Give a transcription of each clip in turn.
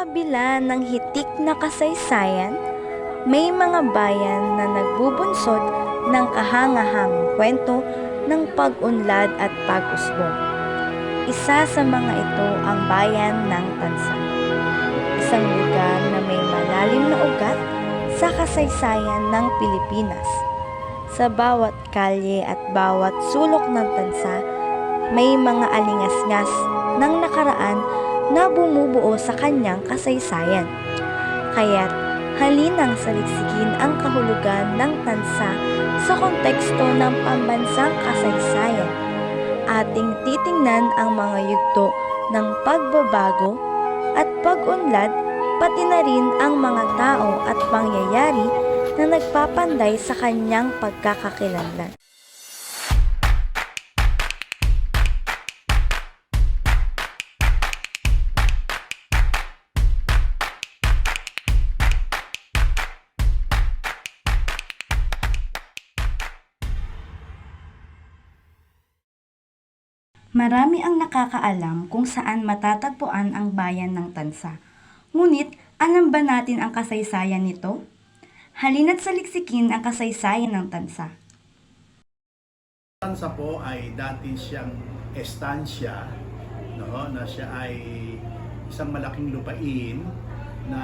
kabila ng hitik na kasaysayan, may mga bayan na nagbubunsod ng kahangahangang kwento ng pag-unlad at pag-usbong. Isa sa mga ito ang bayan ng Tansa, isang lugar na may malalim na ugat sa kasaysayan ng Pilipinas. Sa bawat kalye at bawat sulok ng Tansa, may mga alingas-ngas ng nakaraan na bumubuo sa kanyang kasaysayan. Kaya't halinang saliksikin ang kahulugan ng Tansa sa konteksto ng pambansang kasaysayan. Ating titingnan ang mga yugto ng pagbabago at pag-unlad, pati na rin ang mga tao at pangyayari na nagpapanday sa kanyang pagkakakilanlan. Marami ang nakakaalam kung saan matatagpuan ang bayan ng Tansa. Ngunit, alam ba natin ang kasaysayan nito? Halina't saliksikin ang kasaysayan ng Tansa. Tansa po ay dati siyang estansya, na siya ay isang malaking lupain na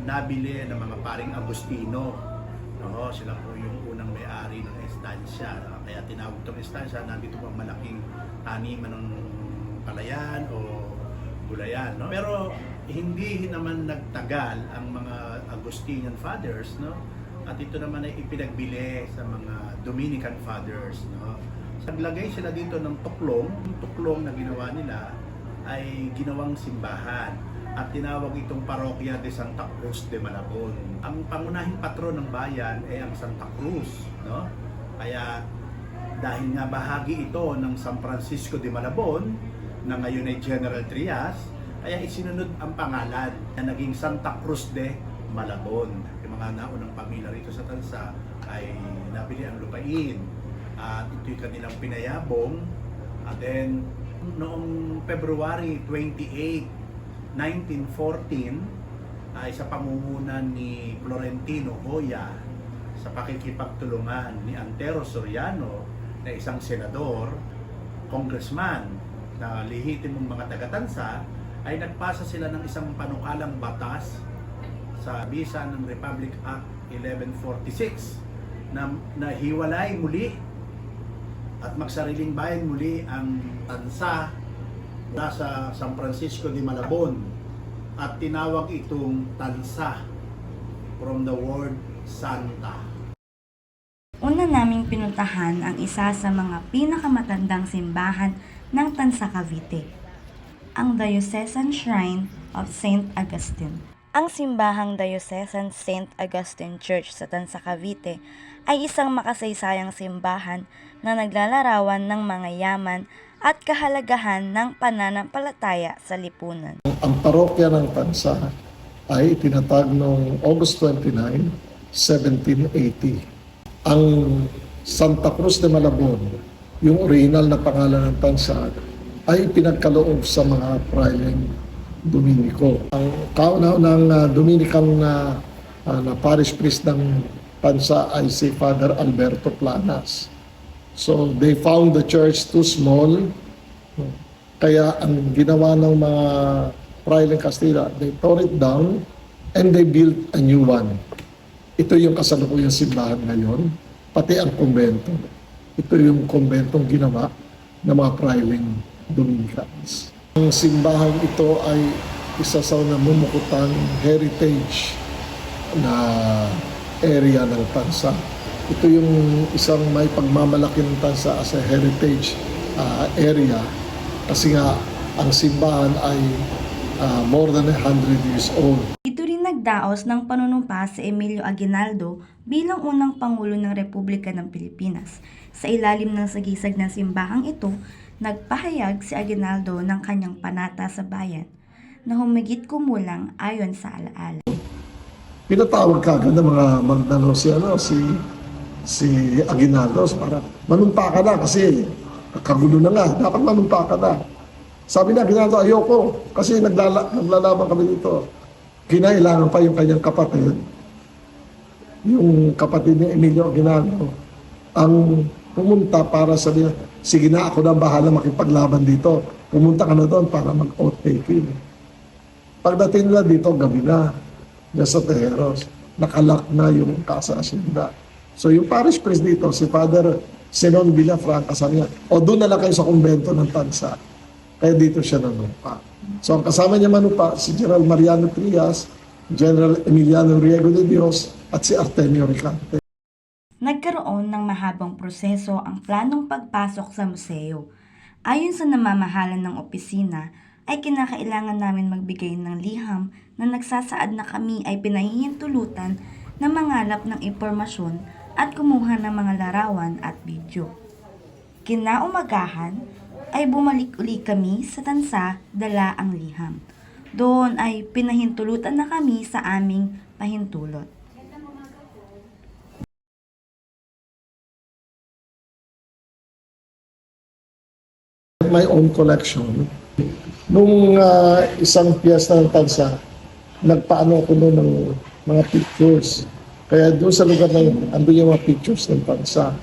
nabili ng mga paring Agustino. Sila po yung unang may-ari ng estansya. Kaya tinawag itong estansya, nandito po malaking taniman ng palayan o gulayan. Pero hindi naman nagtagal ang mga Augustinian fathers, at ito naman ay ipinagbili sa mga Dominican fathers. Naglagay sila dito ng tuklong. Yung tuklong na ginawa nila ay ginawang simbahan at tinawag itong Parokya de Santa Cruz de Malabon. Ang pangunahing patron ng bayan ay ang Santa Cruz. Kaya dahil nga bahagi ito ng San Francisco de Malabon, na ngayon ay General Trias, kaya isinunod ang pangalan na naging Santa Cruz de Malabon. Yung mga naunang pamilya rito sa Tansa ay nabili ang lupain at ito'y kanilang pinayabong. At then, noong February 28, 1914, ay sa pamumunan ni Florentino Joya sa pakikipagtulungan ni Antero Soriano na isang senador, congressman na lihitimong mga taga-Tansa, ay nagpasa sila ng isang panukalang batas sa bisa ng Republic Act 1146 na hiwalay muli at magsariling bayan muli ang Tansa nasa San Francisco de Malabon at tinawag itong Tansa from the word Santa. Una naming pinuntahan ang isa sa mga pinakamatandang simbahan ng Tansa, Cavite, ang Diocesan Shrine of St. Augustine. Ang simbahang Diocesan St. Augustine Church sa Tansa, Cavite ay isang makasaysayang simbahan na naglalarawan ng mga yaman at kahalagahan ng pananampalataya sa lipunan. Ang parokya ng Tansa ay itinatag noong August 29, 1780. Ang Santa Cruz de Malabon, yung original na pangalan ng Tansa, ay pinagkaloob sa mga Praileng Dominico. Ang kauna-unang Dominican na parish priest ng Tansa ay si Father Alberto Planas. So they found the church too small, kaya ang ginawa ng mga Praileng Castilla, they tore it down and they built a new one. Ito yung kasalukuyang simbahan ngayon, pati ang kumbento. Ito yung kumbentong ginawa ng mga Praileng Dominicans. Ang simbahan ito ay isa sa namumukutang heritage na area ng Tansa. Ito yung isang may pagmamalaki ng Tansa as a heritage area kasi nga ang simbahan ay more than 100 years old. Ito rin nagdaos ng panunumpa si Emilio Aguinaldo bilang unang Pangulo ng Republika ng Pilipinas. Sa ilalim ng sagisag ng simbahang ito, nagpahayag si Aguinaldo ng kanyang panata sa bayan na humigit kumulang ayon sa alaala. Pinatawag kagad ng mga Magdano si Aguinaldo para manumpa ka na kasi kagulo na nga, dapat manumpa ka na. Sabi niya, ginagawa, ayoko. Kasi naglalaban kami dito. Kinailangan pa yung kanyang kapatid, yung kapatid ni Emilio Aguinaldo, ang pumunta para sabihin, sige na, ako na bahala makipaglaban dito. Pumunta ka na doon para mag-oath taking. Pagdating nila dito, gabi na. Diyan sa Tejeros. Nakalak na yung Casa Hacienda. So yung parish priest dito, si Father Senon Villafranca, sabi niya, o doon na lang kayo sa kumbento ng Tansa. Kaya dito siya nanupa. So ang kasama niya manupa, si General Mariano Trias, General Emiliano Riego de Dios, at si Artemio Ricante. Nagkaroon ng mahabang proseso ang planong pagpasok sa museo. Ayon sa namamahalan ng opisina, ay kinakailangan namin magbigay ng liham na nagsasaad na kami ay pinahihintulutan na mangalap ng impormasyon at kumuha ng mga larawan at video. Kinaumagahan ay bumalik uli kami sa Tansa dala ang liham. Doon ay pinahintulutan na kami sa aming pahintulot. My own collection. Nung isang piyesta ng Tansa, nagpaano ko noon ng mga pictures. Kaya doon sa lugar na yun, andun yung mga pictures ng Tansa.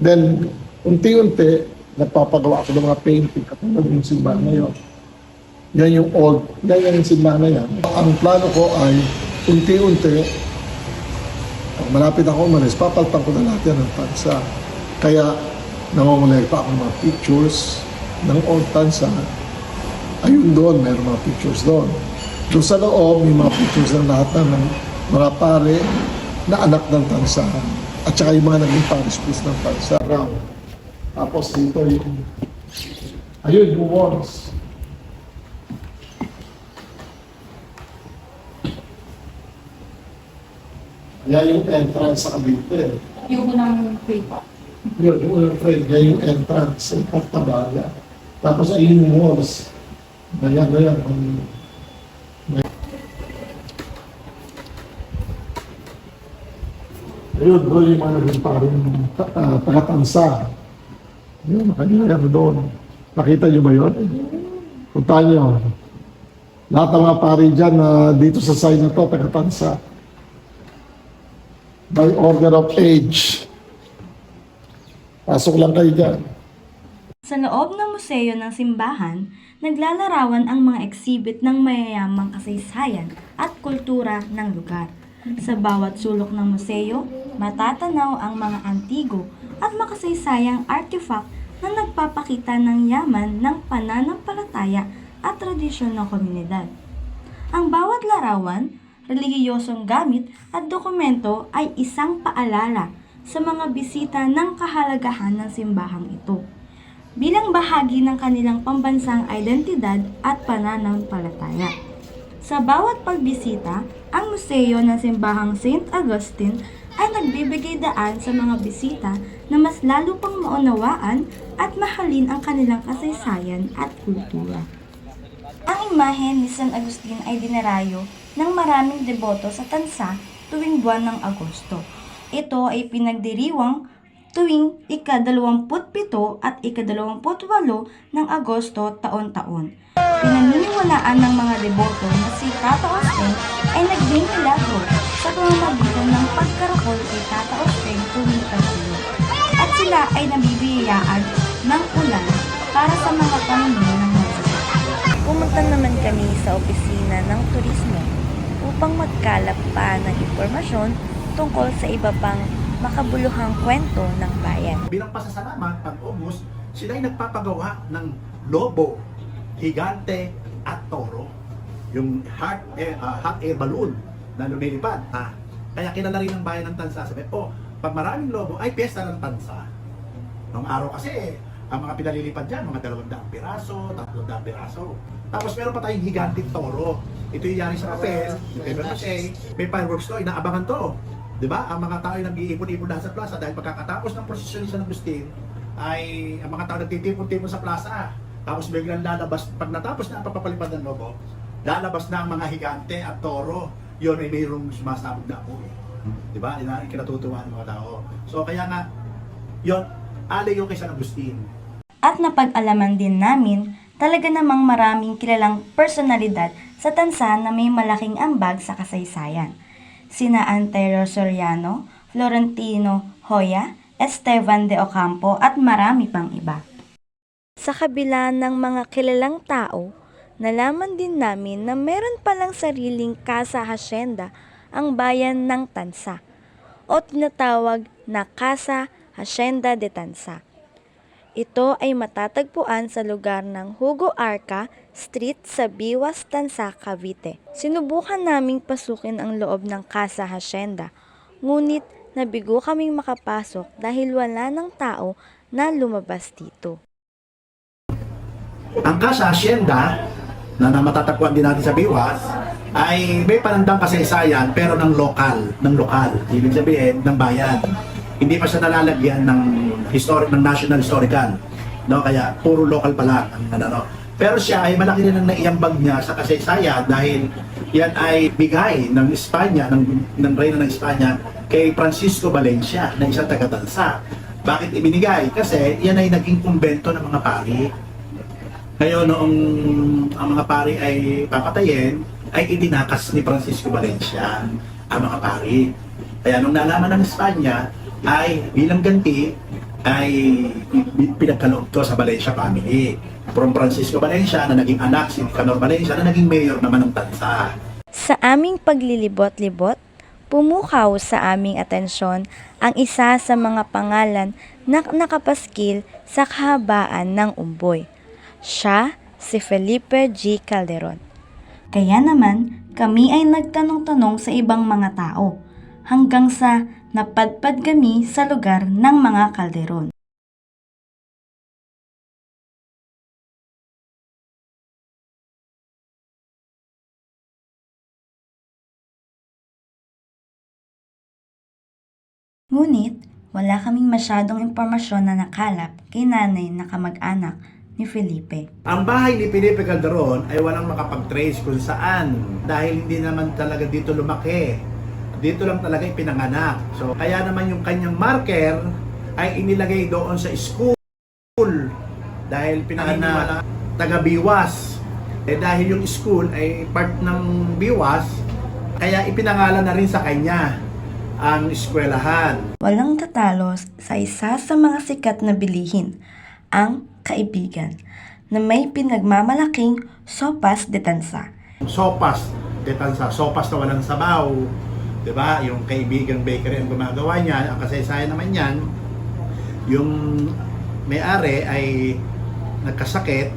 Then, unti-unti, nagpapagawa ako ng mga painting katulad ng simbahan na yun. Yan yung yung simbahan na yan. Ang plano ko ay unti-unti, pag malapit ako umalis, papaltan ko na lahat yan ng Tansa. Kaya, namamulay pa ako ng mga pictures ng old Tansa. Ayun doon, mayroon mga pictures doon. Doon sa loob, may mga pictures ng lahat ng mga pare na anak ng Tansa. At saka yung mga naging parish priest ng Tansa. Tapos dito yung, ayun, yung walls. Yan yung entrance sa Cavite. Yung unang paper. Yun, yung unang frame, yan yung entrance sa Portabaga. Tapos ayun yung walls. Ganyan. Ayun, doon yung mga naging parang taga-Tansa. Yun, nakanyayari doon. Nakita niyo ba yun? Puntahan niyo. Lahat ng mga pari dyan dito sa side na to, taga-Tansa. By order of age. Pasok lang kayo dyan. Sa loob ng museo ng simbahan, naglalarawan ang mga exhibit ng mayayamang kasaysayan at kultura ng lugar. Sa bawat sulok ng museo, matatanaw ang mga antigo at makasaysayang artifact na nagpapakita ng yaman ng pananampalataya at tradisyon ng komunidad. Ang bawat larawan, relihiyosong gamit at dokumento ay isang paalala sa mga bisita ng kahalagahan ng simbahang ito, bilang bahagi ng kanilang pambansang identidad at pananampalataya. Sa bawat pagbisita, ang museo ng simbahang St. Augustine ay nagbibigay daan sa mga bisita na mas lalo pang maunawaan at mahalin ang kanilang kasaysayan at kultura. Ang imahe ni San Agustin ay dinarayo ng maraming deboto sa Tansa tuwing buwan ng Agosto. Ito ay pinagdiriwang tuwing ika-27 at ika-28 ng Agosto taon-taon. Pinaniniwalaan ng mga deboto na si Tata Austin ay nagbimilagro sa pamamagitan ng pagkarakol kay Tata Austin tuwing tagulog. At sila ay nabibiyayaan ng ulan para sa mga pamilya ng magsasaka. Pumunta naman kami sa opisina ng turismo upang magkalap pa ng impormasyon tungkol sa iba pang makabuluhang kwento ng bayan. Bilang pasasalamat, pag August, sila ay nagpapagawa ng lobo, higante at toro. Yung hot air balloon na lumilipad. Kaya kilala rin ng bayan ng Tansa. Sabi, pag maraming lobo, ay piyesta ng Tansa. Noong araw kasi, ang mga pinalilipad dyan, mga 200 piraso, 300 piraso. Tapos meron pa tayong higanting toro. Ito yung yari sa papel, yung paper mache, may fireworks to, inaabangan to. Diba? Ang mga tao ay nag-iipon-ipon lahat sa plaza dahil pagkakatapos ng prosesyon ni San Agustin, ay ang mga tao nagtitipon-tipon sa plaza. Tapos biglang lalabas, pag natapos na ang papapalipad ng lobo, lalabas na ang mga higante at toro. Yun ay mayroong sumasabog na apoy. Diba? Yun ang kinatutuwa ng mga tao. So kaya nga, yun, alay yung kay San Agustin. At napag-alaman din namin Talaga namang maraming kilalang personalidad sa Tansa na may malaking ambag sa kasaysayan. Sina Antero Soriano, Florentino Hoya, Esteban de Ocampo at marami pang iba. Sa kabila ng mga kilalang tao, nalaman din namin na meron palang sariling Casa Hacienda ang bayan ng Tansa o tinatawag na Casa Hacienda de Tansa. Ito ay matatagpuan sa lugar ng Hugo Arca Street sa Biwas, Tansa, Cavite. Sinubukan naming pasukin ang loob ng Casa Hacienda, ngunit nabigo kaming makapasok dahil wala ng tao na lumabas dito. Ang Casa Hacienda, na matatagpuan din natin sa Biwas, ay may panandang kasaysayan pero ng lokal. Ibig sabihin, ng bayan. Hindi pa siya nalalagyan ng National Historical. No? Kaya puro local pa lang. Pero siya ay malaki rin ang naiambag niya sa kasaysayan dahil yan ay bigay ng Espanya, ng Reyna ng Espanya kay Francisco Valencia na isang taga-Tansa. Bakit ibinigay? Kasi yan ay naging kumbento ng mga pari. Ngayon, noong ang mga pari ay papatayin, ay itinakas ni Francisco Valencia ang mga pari. Kaya nung nalaman ng Espanya, ay bilang ganti, ay pinagkaloob to sa Valencia family. From Francisco Valencia na naging anak si Nicanor Valencia na naging mayor naman ng Tansa. Sa aming paglilibot-libot, pumukaw sa aming atensyon ang isa sa mga pangalan na nakapaskil sa kahabaan ng umboy. Siya si Felipe G. Calderon. Kaya naman, kami ay nagtanong-tanong sa ibang mga tao, hanggang sa napadpad kami sa lugar ng mga Calderon. Ngunit, wala kaming masyadong impormasyon na nakalap kay nanay na kamag-anak ni Felipe. Ang bahay ni Felipe Calderon ay walang makapag-trace kung saan dahil hindi naman talaga dito lumaki. Dito lang talaga ipinanganak. So, kaya naman yung kanyang marker ay inilagay doon sa school. Dahil pinanganak taga-Biwas. Dahil yung school ay part ng Biwas, kaya ipinangalan na rin sa kanya ang eskwelahan. Walang tatalos sa isa sa mga sikat na bilihin, ang kaibigan, na may pinagmamalaking Sopas de Tansa. Sopas de Tansa, sopas na walang sabaw. Diba? Yung kaibigan bakery ang gumagawa niyan. Ang kasaysayan naman yan, yung may-ari ay nagkasakit,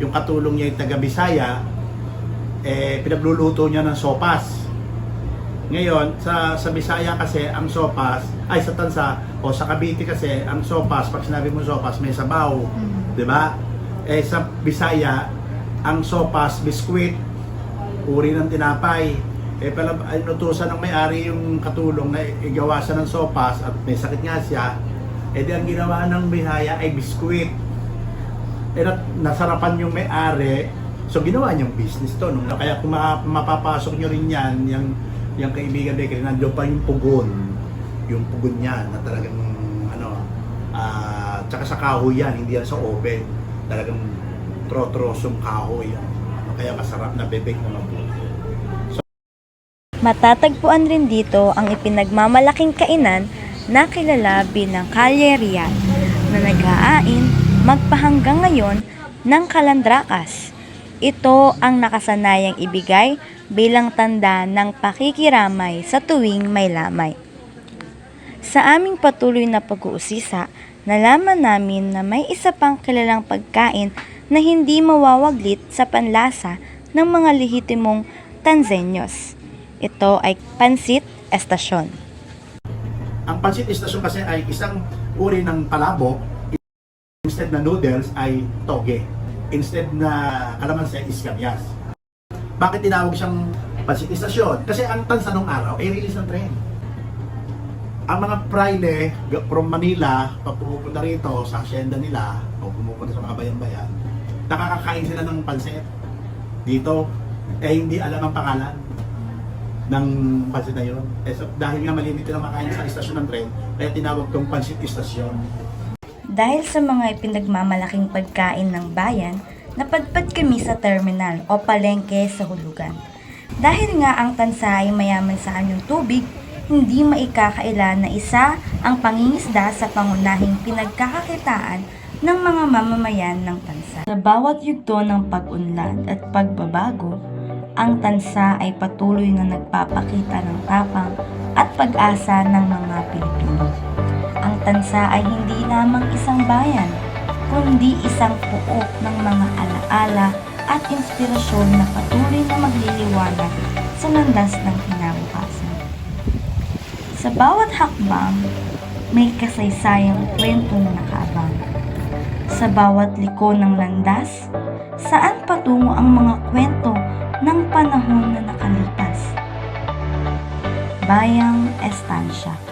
yung katulong niya yung taga-Bisaya, pinagluluto niya ng sopas. Ngayon, sa Bisaya kasi ang sopas, ay sa Tansa o sa Cavite kasi ang sopas, pag sinabi mo sopas, may sabaw. Diba? Sa Bisaya, ang sopas, biskwit, uri ng tinapay. Inutusan ng may-ari yung katulong na igawa siya ng sopas at may sakit nga siya. Di ang ginawa ng Bisaya ay biskwit. Nasarapan yung may-ari, so ginawa niyang business to. No? Kaya kung mapapasok nyo rin yan, yung kaibigan bakery, nandiyo pa yung pugon niya na talagang tsaka sa kahoy yan, hindi yan sa oven, talagang trotrosong kahoy yan. Kaya masarap na bebek na mabuti. Matatagpuan rin dito ang ipinagmamalaking kainan na kilala bilang Calle Real, na nag-aain magpahanggang ngayon ng kalandrakas. Ito ang nakasanayang ibigay bilang tanda ng pakikiramay sa tuwing may lamay. Sa aming patuloy na pag-uusisa, nalaman namin na may isa pang kilalang pagkain na hindi mawawaglit sa panlasa ng mga lehitimong Tanzenyos. Ito ay Pansit Estacion. Ang Pansit Estacion kasi ay isang uri ng palabok. Instead na noodles ay toge. Instead na kalamansi is kamyas. Bakit tinawag siyang Pansit Estacion? Kasi ang Tansa nung araw ay release ng tren. Ang mga praile from Manila, pag pumupunta rito sa hacienda nila o pumupunta sa mga bayan-bayan, nakakakain sila ng pansit. Dito, hindi alam ang pangalan ng pansit na yun. So, dahil nga malimit lang makain sa istasyon ng tren, kaya tinawag tong Pansit Estacion. Dahil sa mga ipinagmamalaking pagkain ng bayan, Napadpad kami sa terminal o palengke sa hulugan. Dahil nga ang tansa ay mayaman sa anyong tubig, hindi maikakaila na isa ang pangingisda sa pangunahing pinagkakakitaan ng mga mamamayan ng tansa. Sa bawat yugto ng pag-unlad at pagbabago, ang tansa ay patuloy na nagpapakita ng tapang at pag-asa ng mga Pilipino. Ang tansa ay hindi lamang isang bayan, kundi isang puok ng mga alaala at inspirasyon na patuloy na magliliwanag sa landas ng kinabukasan. Sa bawat hakbang, may kasaysayang kwentong nakaabang. Sa bawat liko ng landas, saan patungo ang mga kwento ng panahon na nakalipas. Bayang Estancia.